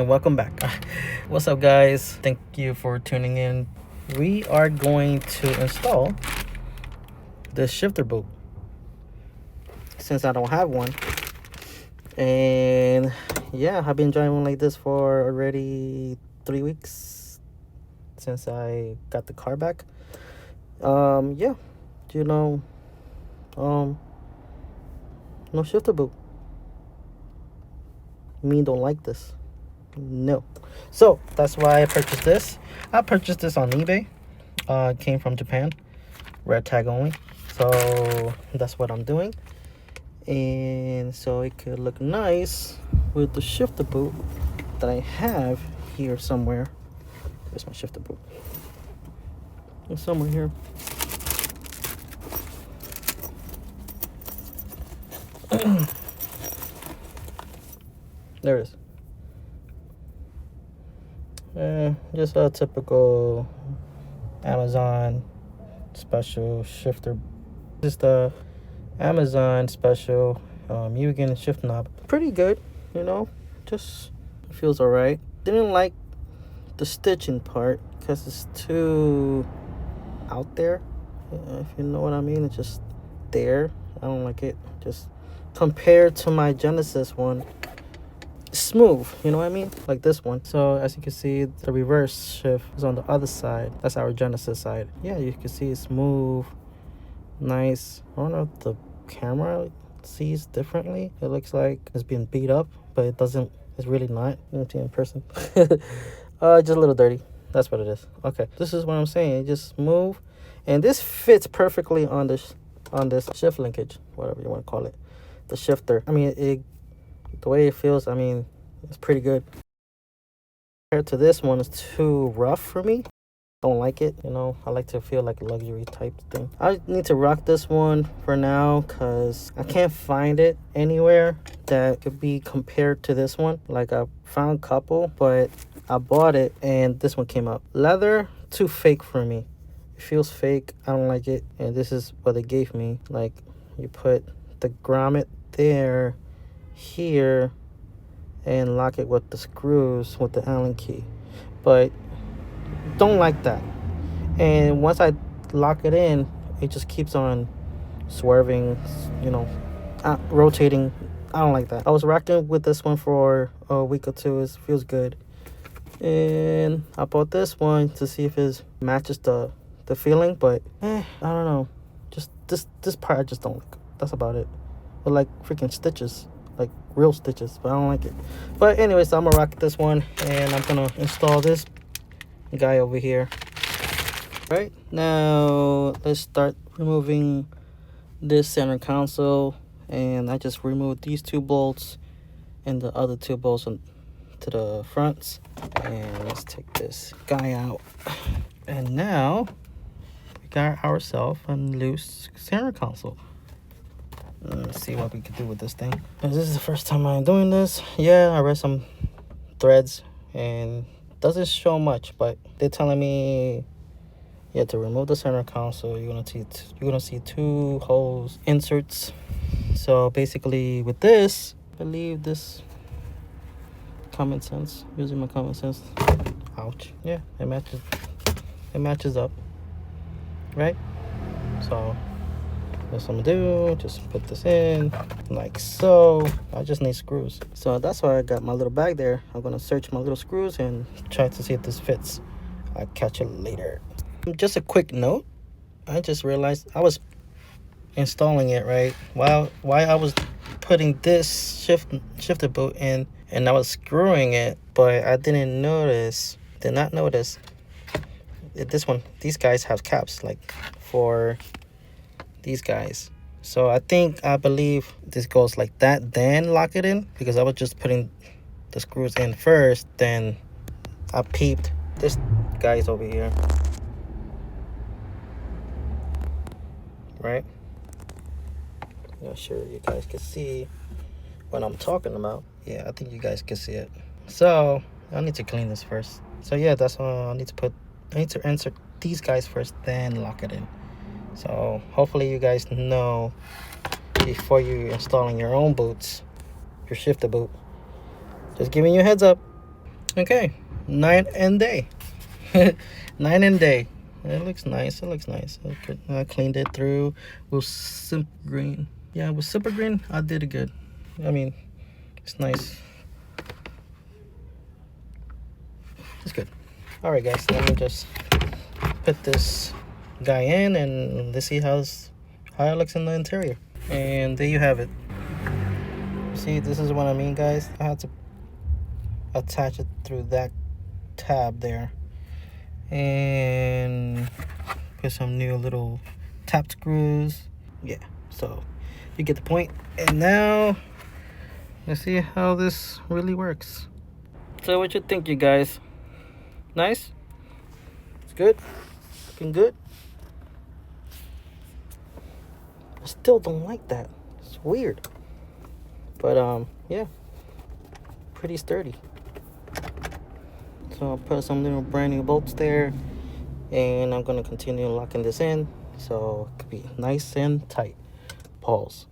and welcome back. What's up, guys? Thank you for tuning in. We are going to install the shifter boot since I don't have one. And yeah, I've been driving like this for already 3 weeks since I got the car back. Yeah, you know, no shifter boot. Me don't like this. No. So that's why I purchased this. I purchased this on eBay. It came from Japan, red tag only. So that's what I'm doing. And so it could look nice with the shifter boot that I have here somewhere. Where's my shifter boot? It's somewhere here. There it is. Just a typical Amazon special shifter. Just the Amazon special Mugen shift knob. Pretty good, you know. Just feels alright. Didn't like the stitching part because it's too out there. If you know what I mean, it's just there. I don't like it. Just compared to my Genesis one, smooth, you know what I mean, like this one. So as you can see, the reverse shift is on the other side. That's our Genesis side. Yeah, you can see it's smooth, nice. I don't know if the camera sees differently. It looks like it's being beat up, but it doesn't. It's really not. You know, in person. Just a little dirty. That's what it is. Okay, this is what I'm saying. It just smooth, and this fits perfectly on this shift linkage, whatever you want to call it, the shifter. I mean, the way it feels, I mean, it's pretty good. Compared to this one, it's too rough for me. Don't like it, you know. I like to feel like a luxury type thing. I need to rock this one for now because I can't find it anywhere that could be compared to this one. Like, I found a couple, but I bought it and this one came up. Leather, too fake for me. It feels fake. I don't like it. And this is what they gave me. Like, you put the grommet there, here, and lock it with the screws with the Allen key, but don't like that. And once I lock it in, it just keeps on swerving, you know, rotating. I don't like that. I was rocking with this one for a week or two. It feels good, and I bought this one to see if it matches the feeling, but I don't know, just this part I just don't like. That's about it. But like freaking stitches, like real stitches, but I don't like it. But anyways, so I'm gonna rock this one and I'm gonna install this guy over here. Right now, let's start removing this center console, and I just removed these 2 bolts and the other 2 bolts to the fronts. And let's take this guy out, and now we got ourselves a loose center console. Let's see what we can do with this thing. This is the first time I'm doing this. Yeah, I read some threads and doesn't show much, but they're telling me, yeah, to remove the center console, you're gonna see 2 holes inserts. So basically, with this, I believe this common sense, using my common sense. Ouch. Yeah, it matches up, right? So what I'm gonna do, just put this in like so. I just need screws, so that's why I got my little bag there. I'm gonna search my little screws and try to see if this fits. I'll catch you later. Just a quick note, I just realized I was installing it right while I was putting this shifter boot in, and I was screwing it, but I did not notice these guys have caps, like for these guys. So I believe this goes like that, then lock it in, because I was just putting the screws in first, then I peeped this guy's over here, right? Not sure you guys can see what I'm talking about. Yeah, I think you guys can see it. So I need to clean this first. So yeah, that's all. I need to insert these guys first, then lock it in. So hopefully you guys know before you installing your own boots, your shifter boot. Just giving you a heads up. Okay, night and day. Night and day. It looks nice. It looks nice. Okay, I cleaned it through with Simple Green. Yeah, with Simple Green, I did it good. I mean, it's nice. It's good. All right, guys. Let me just put this guy in, and let's see how it looks in the interior. And there you have it. See, this is what I mean, guys. I had to attach it through that tab there, and put some new little tap screws. Yeah, so you get the point. And now let's see how this really works. So what you think, you guys? Nice? It's good? Looking good? I still don't like that. It's weird. But yeah, pretty sturdy. So I'll put some little brand new bolts there, and I'm gonna continue locking this in so it could be nice and tight. Pause.